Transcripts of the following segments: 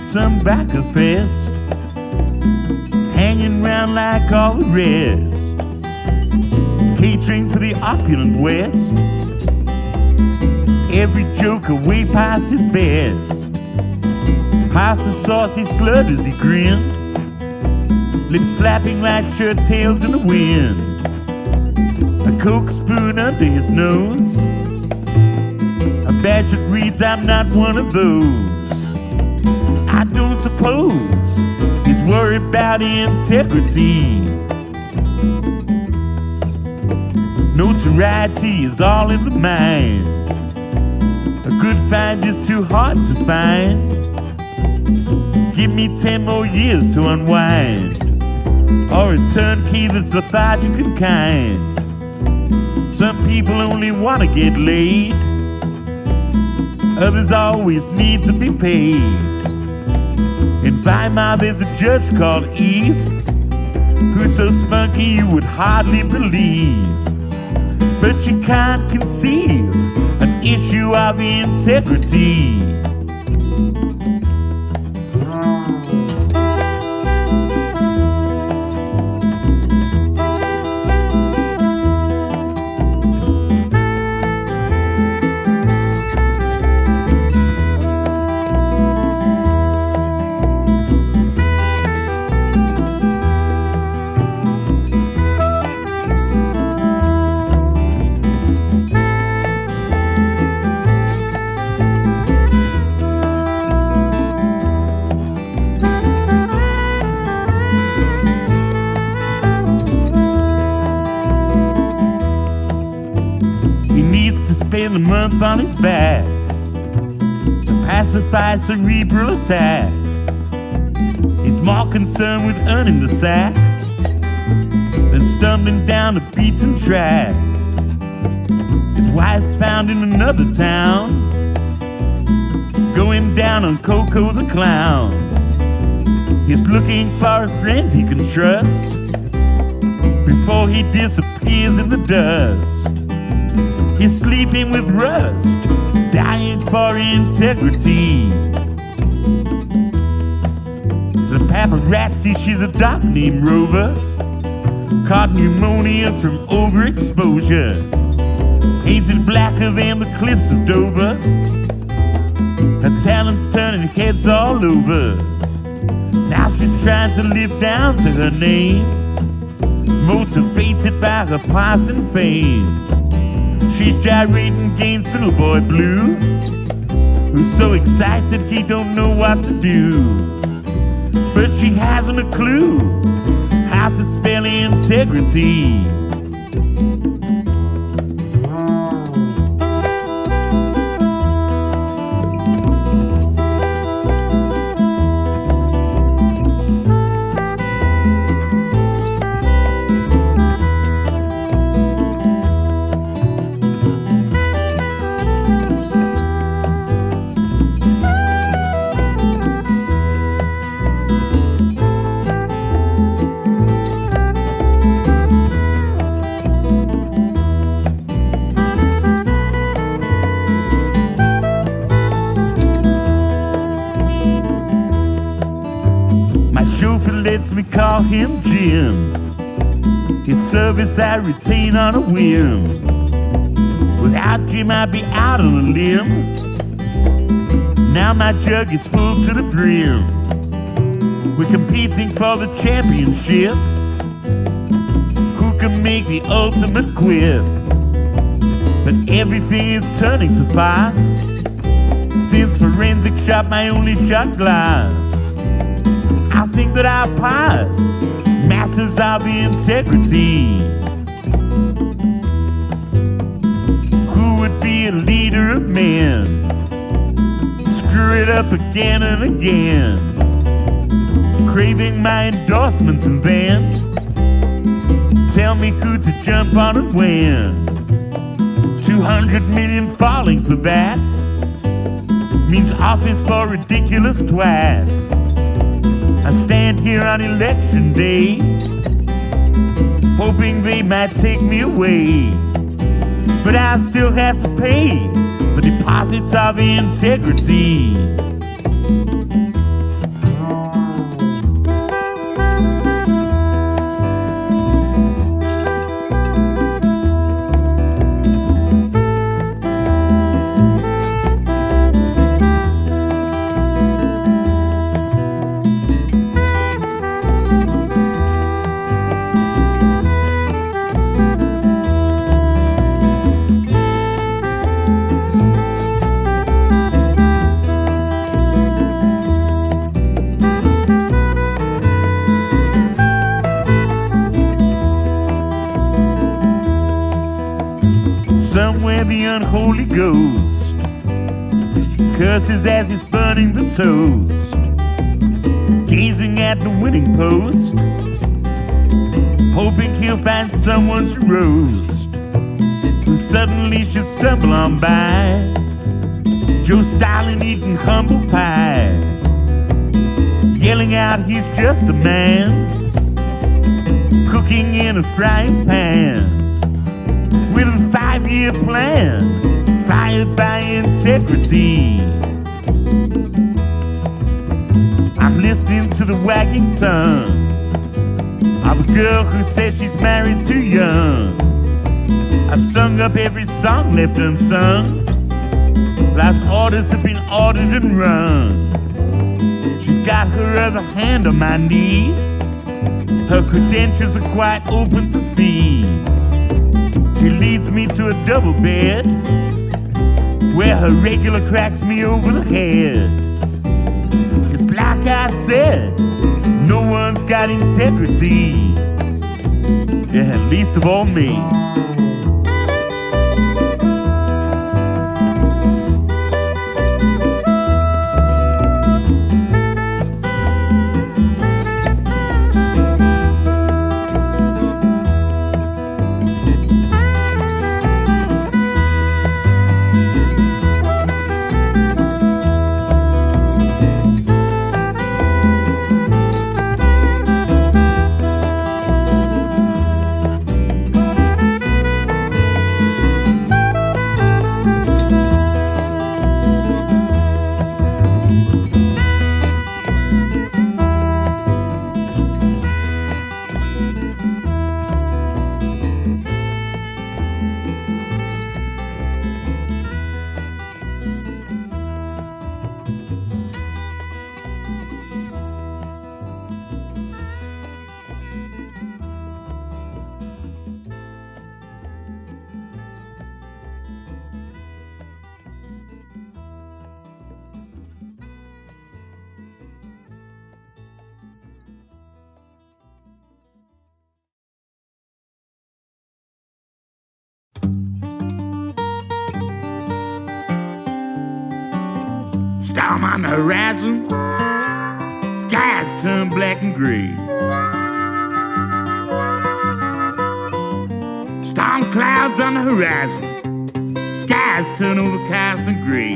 at some backer fest, hanging round like all the rest, catering for the opulent West. Every joker way past his best, past the saucy slut as he grinned, lips flapping like shirt tails in the wind, a coke spoon under his nose, a badge that reads, "I'm not one of those." I don't suppose he's worried about integrity. Notoriety is all in the mind. A good find is too hard to find. Give me 10 more years to unwind, or a turnkey that's lethargic and kind. Some people only want to get laid, others always need to be paid. In Weimar there's a judge called Eve, who's so spunky you would hardly believe. But she can't conceive an issue of integrity. To spend a month on his back to pacify cerebral attack. He's more concerned with earning the sack than stumbling down a beaten track. His wife's found in another town, going down on Coco the Clown. He's looking for a friend he can trust before he disappears in the dust. He's sleeping with rust, dying for integrity. To the paparazzi, she's a doc named Rover, caught pneumonia from overexposure, painted blacker than the cliffs of Dover. Her talent's turning heads all over. Now she's trying to live down to her name, motivated by her passing fame. She's gyrating against little boy Blue, who's so excited he don't know what to do. But she hasn't a clue how to spell integrity. Chauffeur lets me call him Jim. His service I retain on a whim. Without Jim I'd be out on a limb. Now my jug is full to the brim. We're competing for the championship. Who can make the ultimate quip? But everything is turning to farce, since forensic shot my only shot glass. I think that our pass matters of integrity. Who would be a leader of men? Screw it up again and again, craving my endorsements and then tell me who to jump on and when. 200 million falling for that means office for ridiculous twats. I stand here on election day, hoping they might take me away. But I still have to pay the deposits of integrity. Somewhere the unholy ghost curses as he's burning the toast, gazing at the winning post, hoping he'll find someone to roast, who suddenly should stumble on by Joe Stalin eating humble pie, yelling out he's just a man, cooking in a frying pan, with a 5-year plan, fired by integrity. I'm listening to the wagging tongue of a girl who says she's married too young. I've sung up every song left unsung. Last orders have been ordered and run. She's got her other hand on my knee. Her credentials are quite open to see. She leads me to a double bed where her regular cracks me over the head. It's like I said, no one's got integrity, yeah, least of all me. Storm on the horizon, skies turn black and gray. Storm clouds on the horizon, skies turn overcast and gray.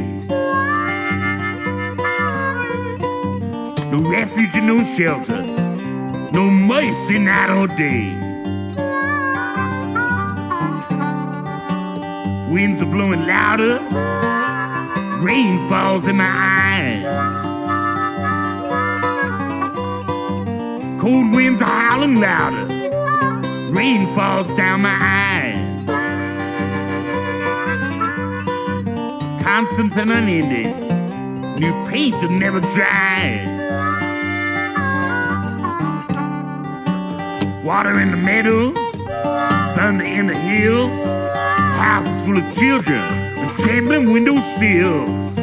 No refuge and no shelter, no mercy night or day. Winds are blowing louder, rain falls in my eyes. Cold winds are howling louder, rain falls down my eyes. Constant and unending, new paint that never dries. Water in the meadow, thunder in the hills, houses full of children, trembling window sills.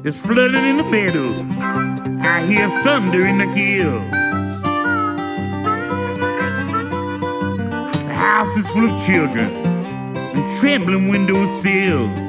It's flooded in the meadow, I hear thunder in the hills. The house is full of children and trembling window sills.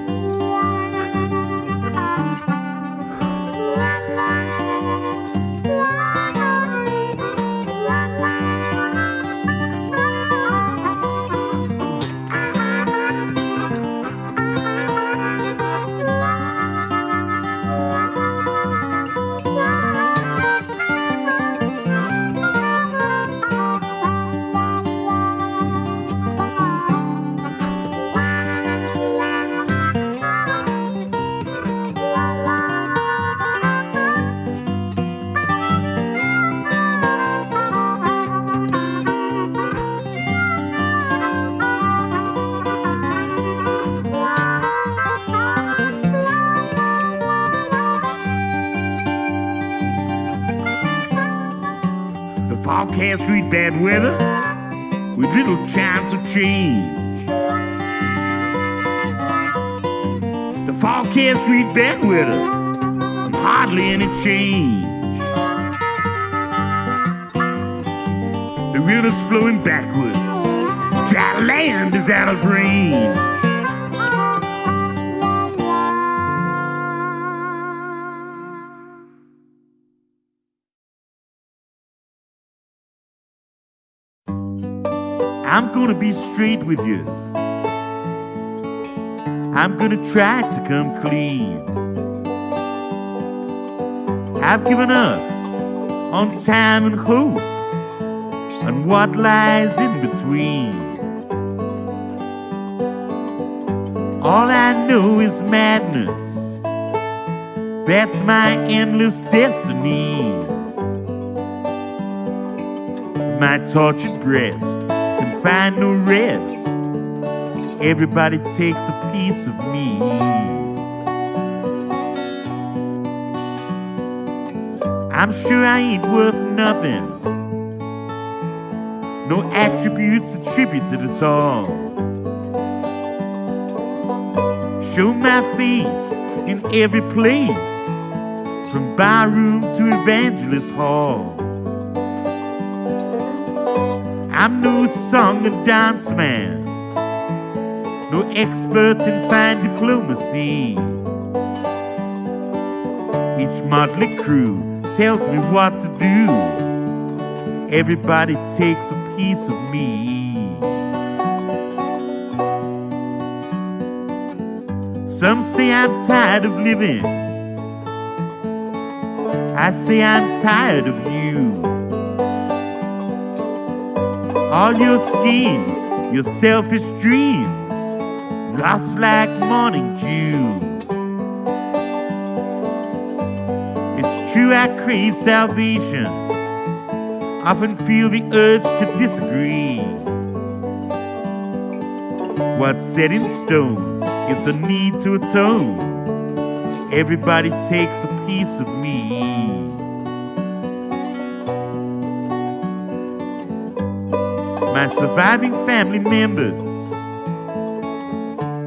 Forecast read bad weather with little chance of change. The forecast read bad weather and hardly any change. The river's flowing backwards, dry land is out of range. I'm gonna be straight with you. I'm gonna try to come clean. I've given up on time and hope and what lies in between. All I know is madness. That's my endless destiny. My tortured breast can find no rest. Everybody takes a piece of me. I'm sure I ain't worth nothing. No attributes attributed at all. Show my face in every place, from barroom to evangelist hall. I'm no song and dance man, no expert in fine diplomacy. Each motley crew tells me what to do. Everybody takes a piece of me. Some say I'm tired of living. I say I'm tired of you. All your schemes, your selfish dreams, lost like morning dew. It's true I crave salvation, often feel the urge to disagree. What's set in stone is the need to atone. Everybody takes a piece of me. My surviving family members,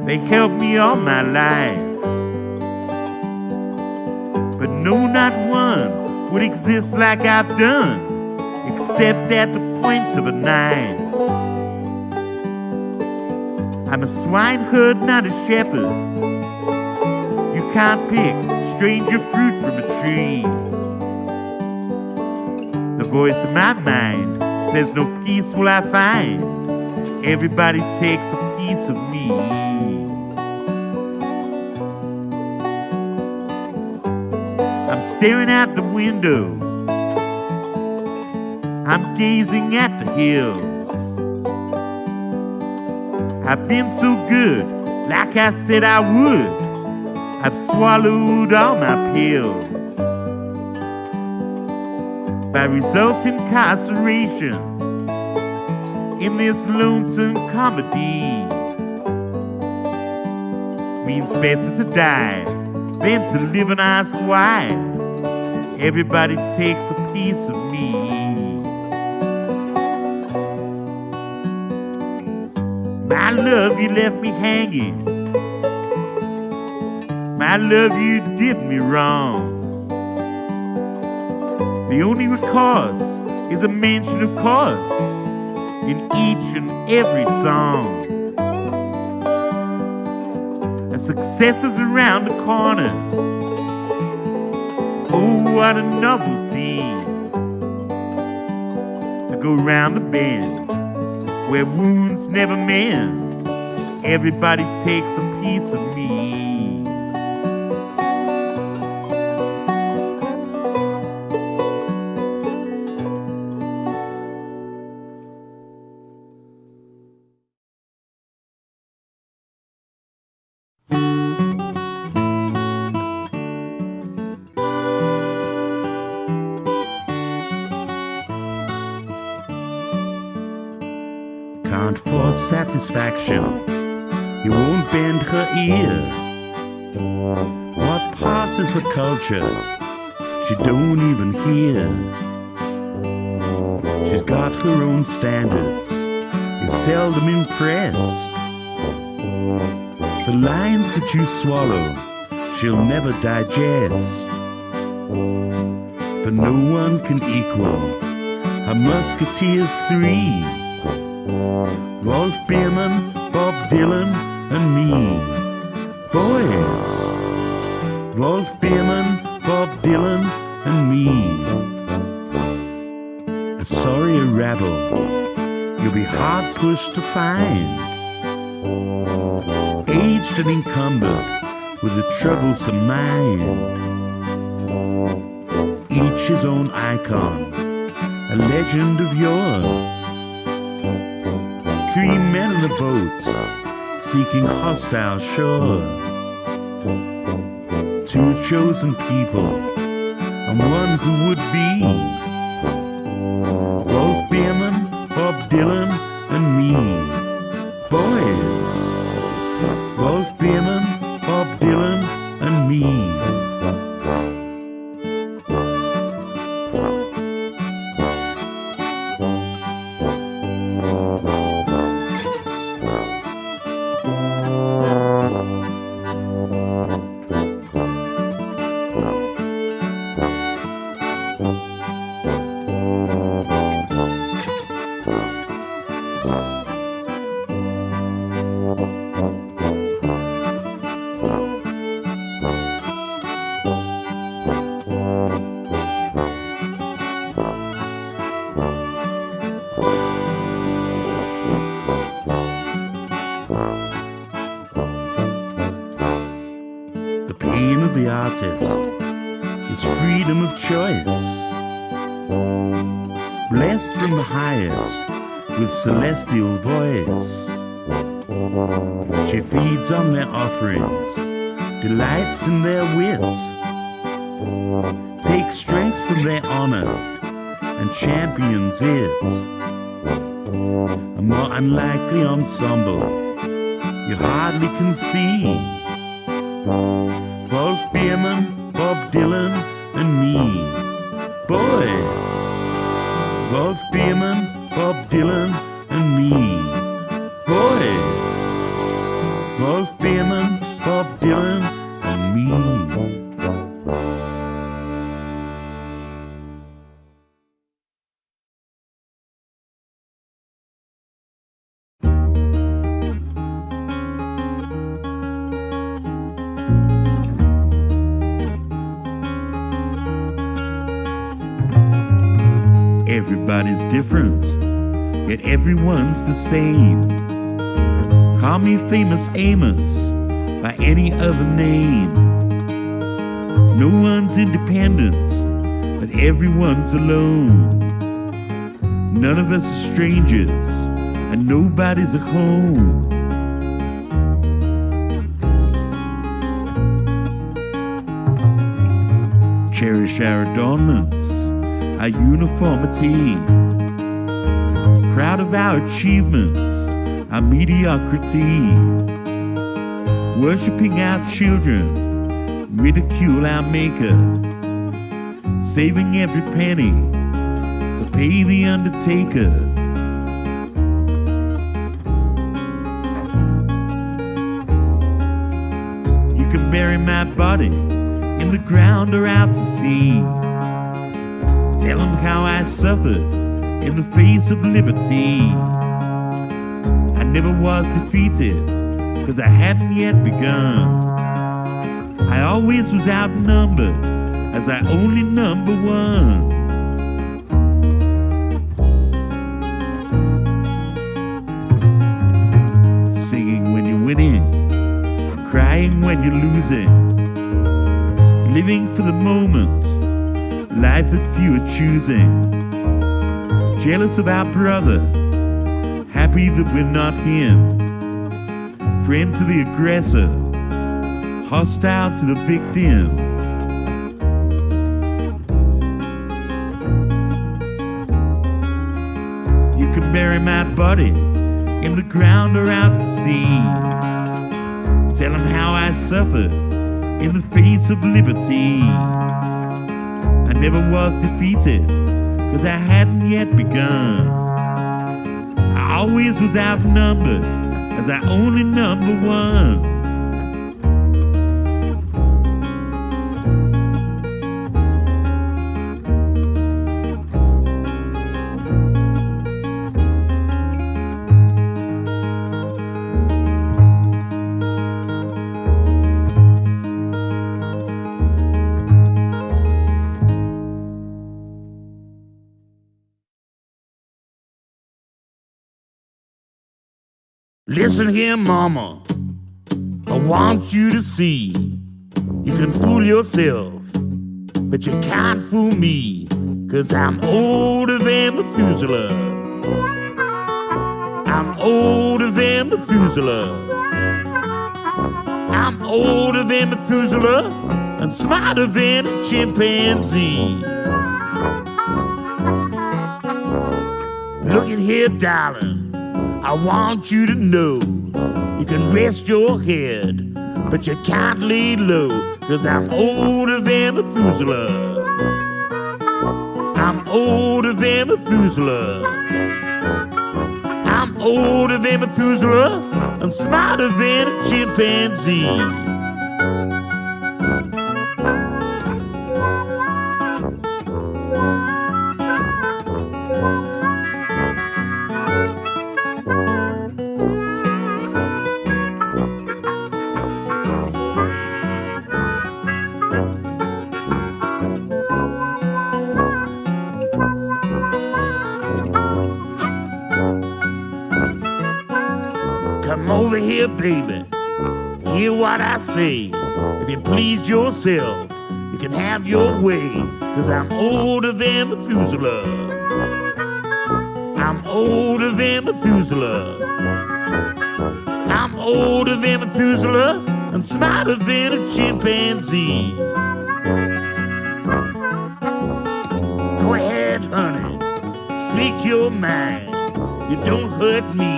they helped me all my life, but no, not one would exist like I've done, except at the point of a knife. I'm a swineherd, not a shepherd. You can't pick stranger fruit from a tree. The voice of my mind says no peace will I find. Everybody takes a piece of me. I'm staring out the window. I'm gazing at the hills. I've been so good, like I said I would. I've swallowed all my pills. By resulting incarceration in this lonesome comedy, means better to die than to live and ask why. Everybody takes a piece of me. My love, you left me hanging. My love, you did me wrong. The only recourse is a mention of course in each and every song. A success is around the corner. Oh, what a novelty to go round the bend where wounds never mend. Everybody takes a piece of me. Can't force satisfaction, you won't bend her ear. What passes for culture, she don't even hear. She's got her own standards, is seldom impressed. The lines that you swallow, she'll never digest. For no one can equal her Musketeers 3. Rolf Bierman, Bob Dylan, and me. Boys, Rolf Bierman, Bob Dylan, and me. A sorry Rattle, you'll be hard pushed to find. Aged and encumbered with a troublesome mind. Each his own icon, a legend of yore. 3 men in a boat, seeking hostile shore. 2 chosen people, and one who would be. Wolf Bierman, Bob Dylan, and me. Boys, Wolf Bierman, Bob Dylan, and me. The pain of the artist is freedom of choice, blessed from the highest with celestial voice. She feeds on their offerings, delights in their wit, takes strength from their honor and champions it. A more unlikely ensemble you hardly can see. Wolf Bierman, Bob Dylan, and me. Boys, Wolf Bierman, Bob Dylan, and me. Boys, Wolf Bierman, Bob Dylan, and me. Everybody's different, yet everyone's the same. Call me Famous Amos by any other name. No one's independent, but everyone's alone. None of us are strangers, and nobody's at home. Cherish our adornments, our uniformity, proud of our achievements, our mediocrity, worshipping our children, ridicule our maker, saving every penny to pay the undertaker. You can bury my body in the ground or out to sea. Tell them how I suffered in the face of liberty. I never was defeated, 'cause I hadn't yet begun. I always was outnumbered, as I only number one. Singing when you're winning, crying when you're losing, living for the moment, life that few are choosing. Jealous of our brother, happy that we're not him. Friend to the aggressor, hostile to the victim. You can bury my body in the ground or out to sea. Tell them how I suffered in the face of liberty. I never was defeated, 'cause I hadn't yet begun. I always was outnumbered, as I only number one. Listen here, mama, I want you to see. You can fool yourself, but you can't fool me, 'cause I'm older than Methuselah. I'm older than Methuselah. I'm older than Methuselah and smarter than a chimpanzee. Look at here, darling, I want you to know you can rest your head, but you can't lay low, 'cause I'm older than Methuselah. I'm older than Methuselah. I'm older than Methuselah and smarter than a chimpanzee. Come over here, baby, hear what I say. If you please yourself, you can have your way, 'cause I'm older than Methuselah. I'm older than Methuselah. I'm older than Methuselah and smarter than a chimpanzee. Go ahead, honey, speak your mind. You don't hurt me,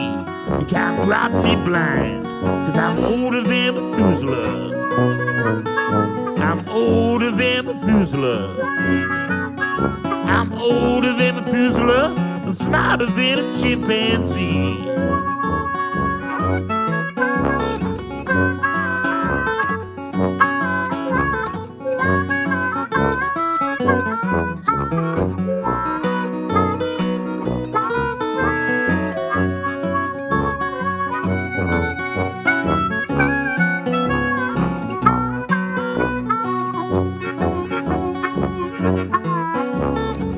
you can't rob me blind, 'cause I'm older than Methuselah. I'm older than Methuselah. I'm older than Methuselah and smarter than a chimpanzee.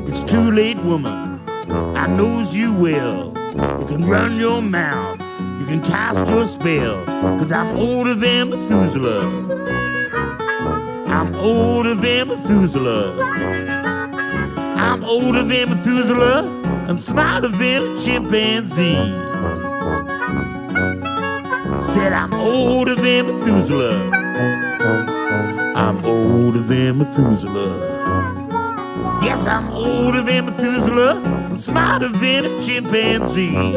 It's too late, woman, I knows you well. You can run your mouth, you can cast your spell, 'cause I'm older than Methuselah. I'm older than Methuselah. I'm older than Methuselah and smarter than a chimpanzee. Said I'm older than Methuselah. I'm older than Methuselah. Yes, I'm older than Methuselah and smarter than a chimpanzee.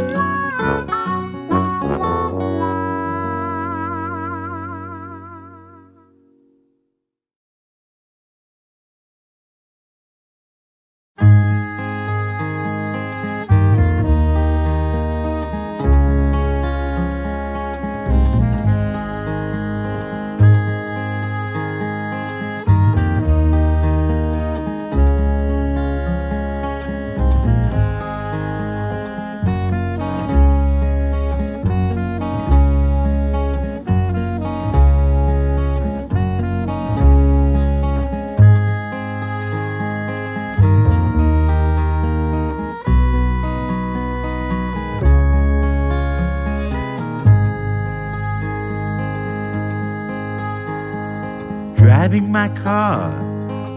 Driving my car,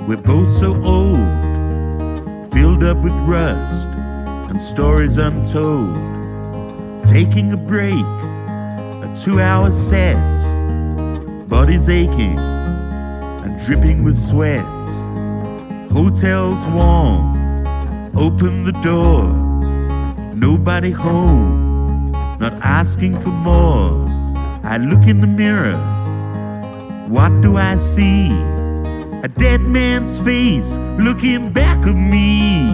we're both so old, filled up with rust and stories untold. Taking a break, a 2-hour set, body's aching and dripping with sweat. Hotel's warm, open the door, nobody home, not asking for more. I look in the mirror, what do I see? A dead man's face looking back at me.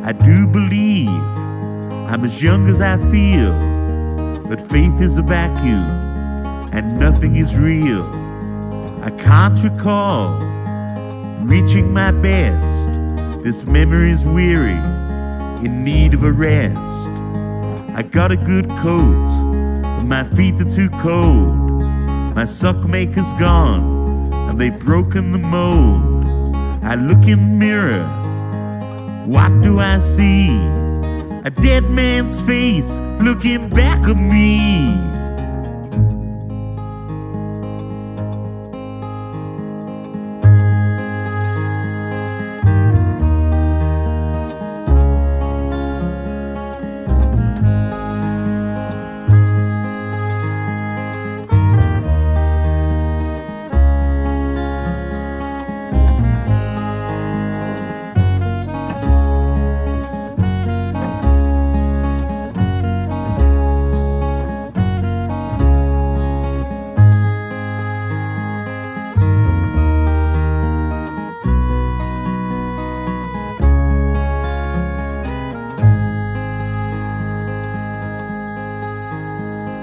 I do believe I'm as young as I feel, but faith is a vacuum and nothing is real. I can't recall reaching my best. This memory is weary, in need of a rest. I got a good coat, but my feet are too cold. My sock maker's gone, and they've broken the mold. I look in the mirror, What do I see? A dead man's face looking back at me.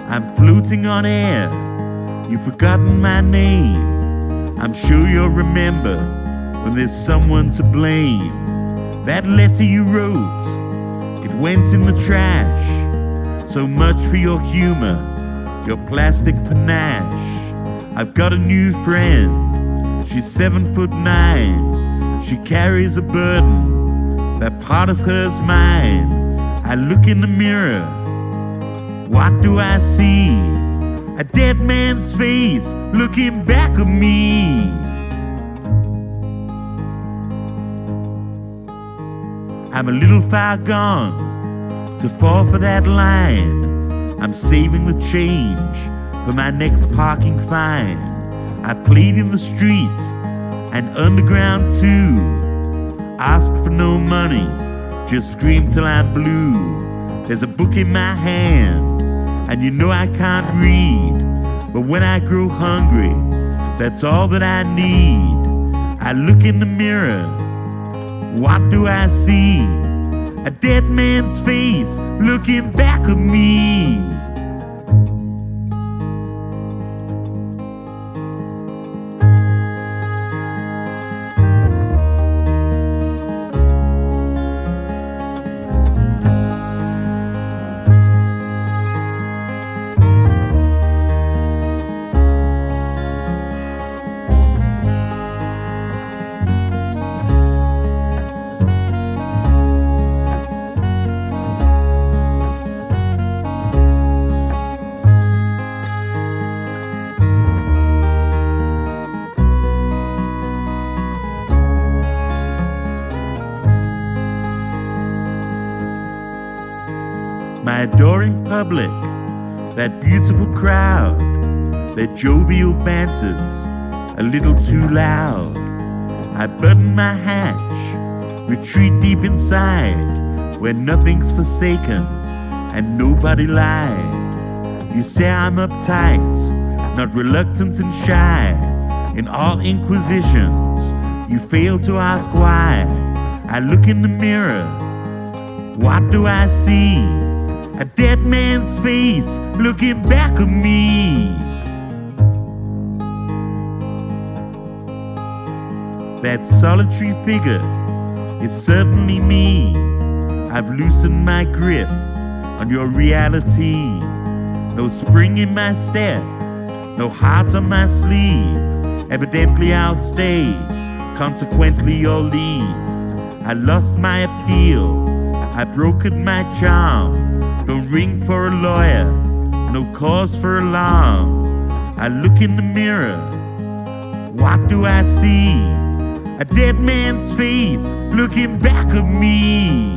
I'm floating on air, you've forgotten my name. I'm sure you'll remember when there's someone to blame. That letter you wrote, it went in the trash. So much for your humor, your plastic panache. I've got a new friend, she's 7'9". She carries a burden, that part of her's mine. I look in the mirror, what do I see? A dead man's face looking back at me. I'm a little far gone to fall for that line. I'm saving the change for my next parking fine. I played in the street and underground too. Ask for no money, just scream till I'm blue. There's a book in my hand, and you know I can't read, but when I grow hungry, that's all that I need. I look in the mirror, what do I see? A dead man's face looking back at me. My adoring public, that beautiful crowd, their jovial banters, a little too loud. I button my hatch, retreat deep inside, where nothing's forsaken and nobody lied. You say I'm uptight, not reluctant and shy. In all inquisitions, you fail to ask why. I look in the mirror, what do I see? A dead man's face looking back at me. That solitary figure is certainly me. I've loosened my grip on your reality. No spring in my step, no heart on my sleeve. Evidently I'll stay, consequently you'll leave. I lost my appeal, I've broken my charm. Don't ring for a lawyer, no cause for alarm. I look in the mirror, what do I see? A dead man's face looking back at me.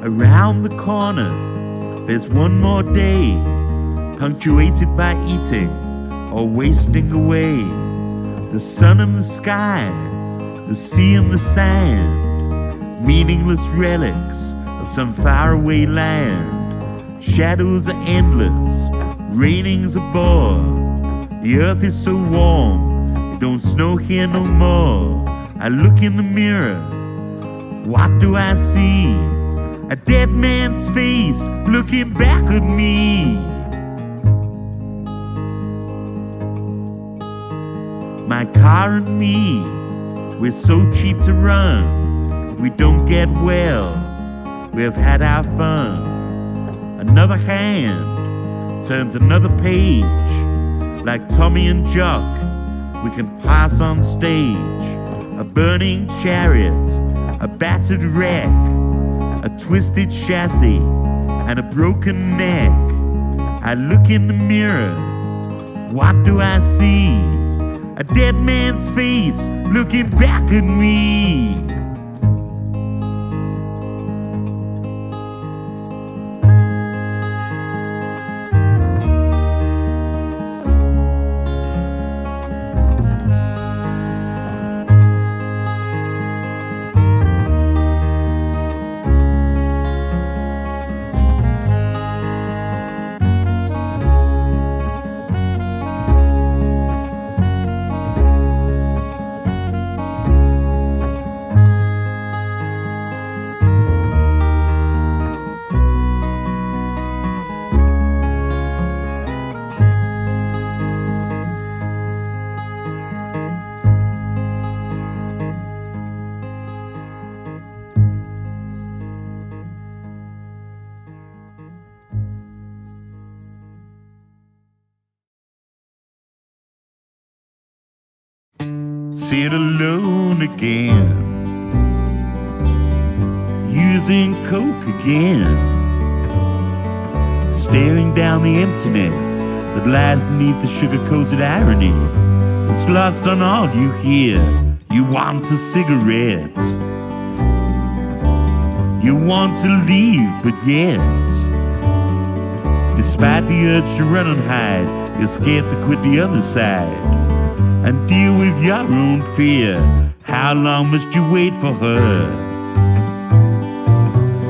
Around the corner, there's one more day, punctuated by eating or wasting away. The sun and the sky, the sea and the sand, meaningless relics of some faraway land. Shadows are endless, raining's a bore. The earth is so warm, it don't snow here no more. I look in the mirror, what do I see? A dead man's face looking back at me. My car and me, we're so cheap to run. If we don't get well, we've had our fun. Another hand turns another page. Like Tommy and Jock, we can pass on stage. A burning chariot, a battered wreck, a twisted chassis, and a broken neck. I look in the mirror, what do I see? A dead man's face looking back at me. Sit alone again, using coke again, staring down the emptiness that lies beneath the sugar-coated irony. It's lost on all you hear. You want a cigarette, you want to leave, but yet, despite the urge to run and hide, you're scared to quit the other side and deal with your own fear. How long must you wait for her?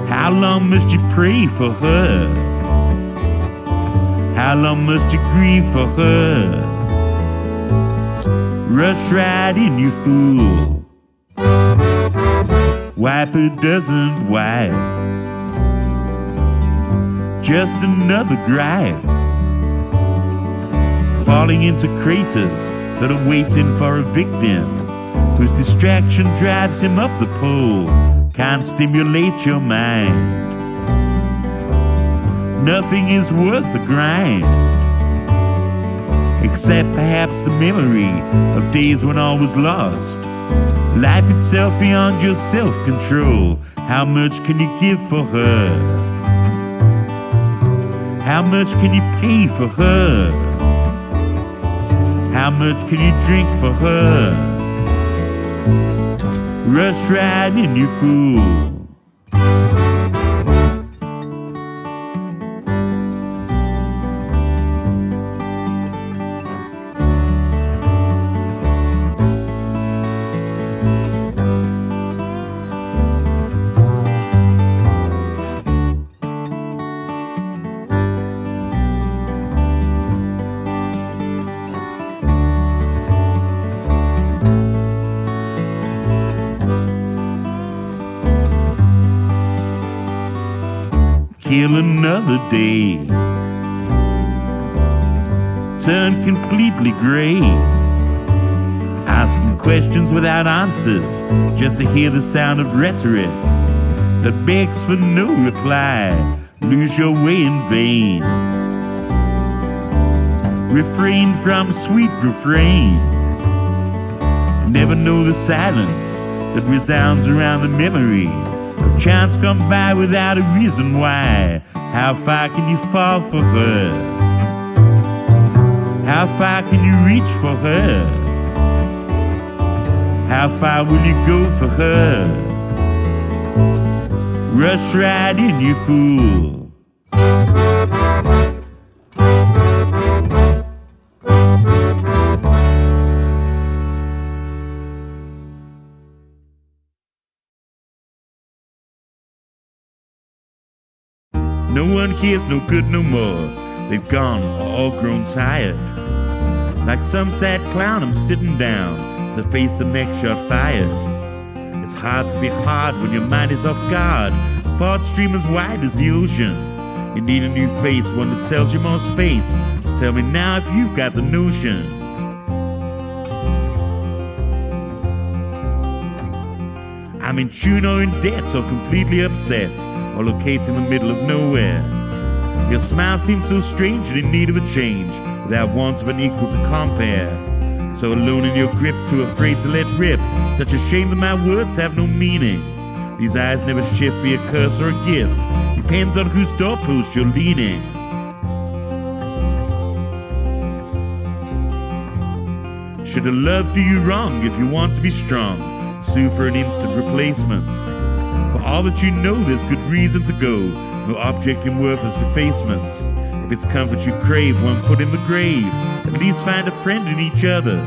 How long must you pray for her? How long must you grieve for her? Rush right in, you fool. Wiper doesn't wipe. Just another gripe, falling into craters that are waiting for a victim, whose distraction drives him up the pole, can't stimulate your mind. Nothing is worth the grind, except perhaps the memory of days when all was lost. Life itself beyond your self-control. How much can you give for her? How much can you pay for her? How much can you drink for her? Rush right in, you fool. Kill another day, turn completely gray, asking questions without answers, just to hear the sound of rhetoric that begs for no reply. Lose your way in vain, refrain from sweet refrain, never know the silence that resounds around the memory of chance gone by without a reason why. How far can you fall for her? How far can you reach for her? How far will you go for her? Rush right in, you fool. No one here's no good no more. They've gone or all grown tired. Like some sad clown, I'm sitting down to face the next shot fired. It's hard to be hard when your mind is off guard. Thought stream as wide as the ocean. You need a new face, one that sells you more space. Tell me now if you've got the notion. I'm in tune or in debt or completely upset, or located in the middle of nowhere. Your smile seems so strange and in need of a change, without want of an equal to compare. So alone in your grip, too afraid to let rip. Such a shame that my words have no meaning. These eyes never shift, be a curse or a gift. Depends on whose doorpost you're leaning. Should a love do you wrong if you want to be strong? Sue for an instant replacement. For all that you know, there's good reason to go. No object in worthless effacement. If it's comfort you crave, one foot in the grave. At least find a friend in each other.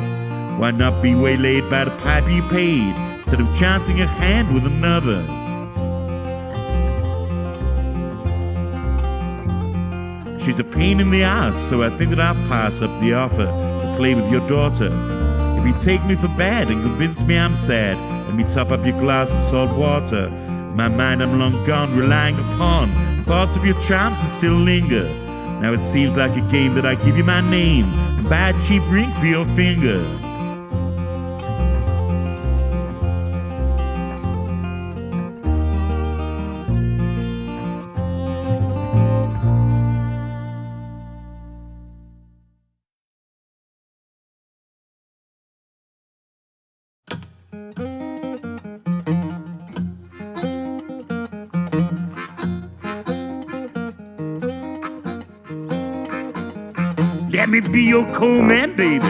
Why not be waylaid by the pipe you paid, instead of chancing a hand with another? She's a pain in the ass, so I think that I'll pass up the offer to play with your daughter. If you take me for bad and convince me I'm sad, let me top up your glass with salt water. In my mind I'm long gone, relying upon thoughts of your charms that still linger. Now it seems like a game that I give you my name and buy a cheap ring for your finger. Let me be your co-man, baby.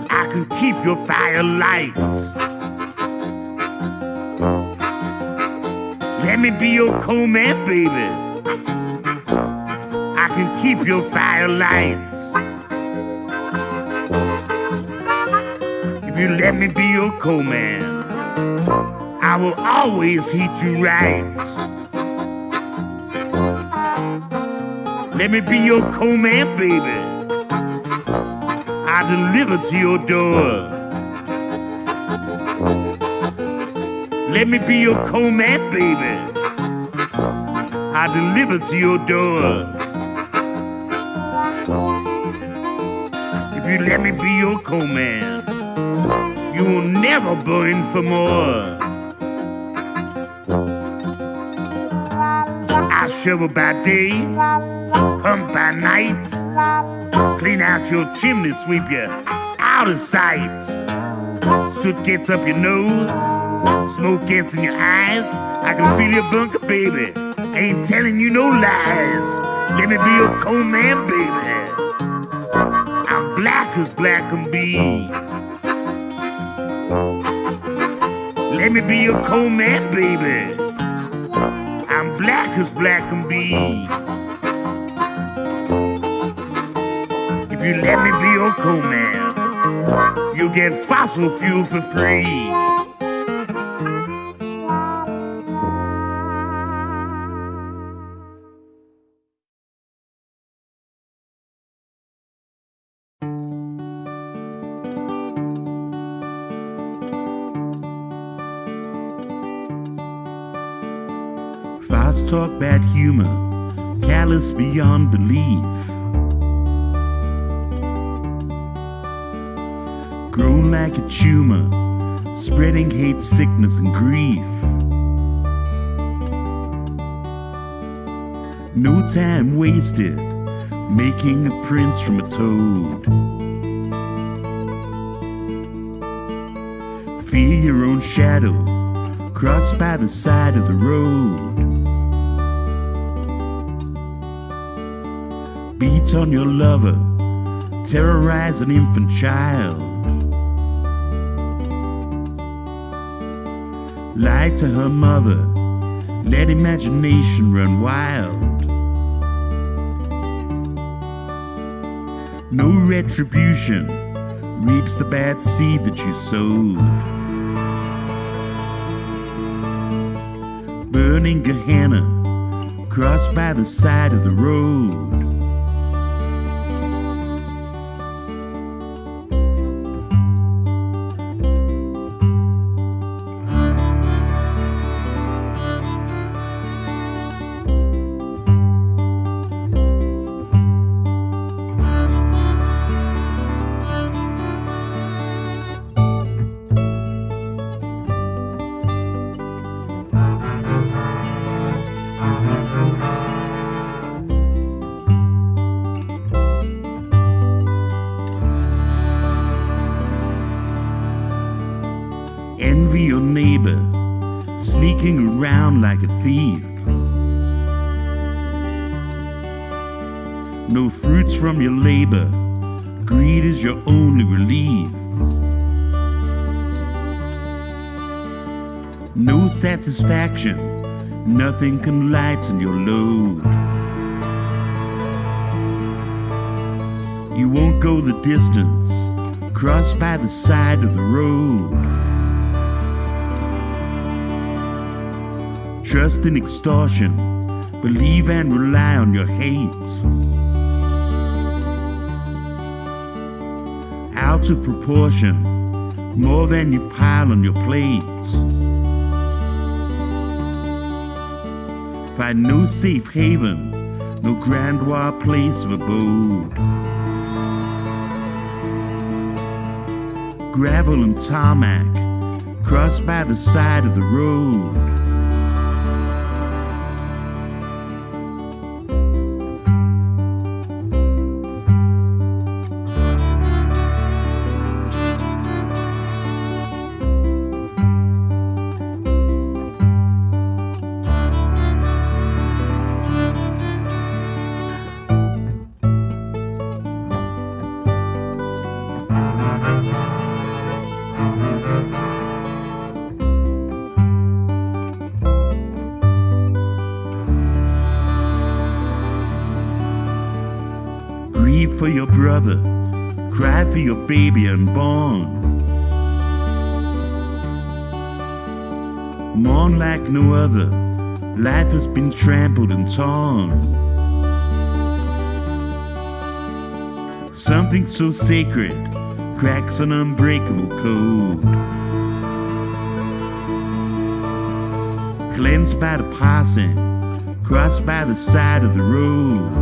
I can keep your fire light. Let me be your co-man, baby. I can keep your fire light. If you let me be your co-man, I will always heat you right. Let me be your co-man, baby. I deliver to your door. Let me be your co-man, baby. I deliver to your door. If you let me be your co-man, you will never burn for more. I shovel by day, hump by night, clean out your chimney, sweep you out of sight. Soot gets up your nose, smoke gets in your eyes. I can feel your bunker, baby. Ain't telling you no lies. Let me be your co-man, baby. I'm black as black can be. Let me be your co-man, baby. I'm black as black can be. If you let me be your co-man, you'll get fossil fuel for free. Fast talk, bad humor, callous beyond belief. Grown like a tumor, spreading hate, sickness, and grief. No time wasted, making a prince from a toad. Fear your own shadow, crossed by the side of the road. Beat on your lover, terrorize an infant child. Lie to her mother, let imagination run wild. No retribution reaps the bad seed that you sowed. Burning Gehenna, crossed by the side of the road. Envy your neighbor, sneaking around like a thief. No fruits from your labor, greed is your only relief. No satisfaction, nothing can lighten your load. You won't go the distance, crossed by the side of the road. Trust in extortion, believe and rely on your hate. Out of proportion, more than you pile on your plate. Find no safe haven, no grandeur place of abode. Gravel and tarmac, crossed by the side of the road. Grieve for your brother, cry for your baby unborn. Mourn like no other, life has been trampled and torn. Something so sacred cracks an unbreakable code. Cleansed by the passing, crossed by the side of the road.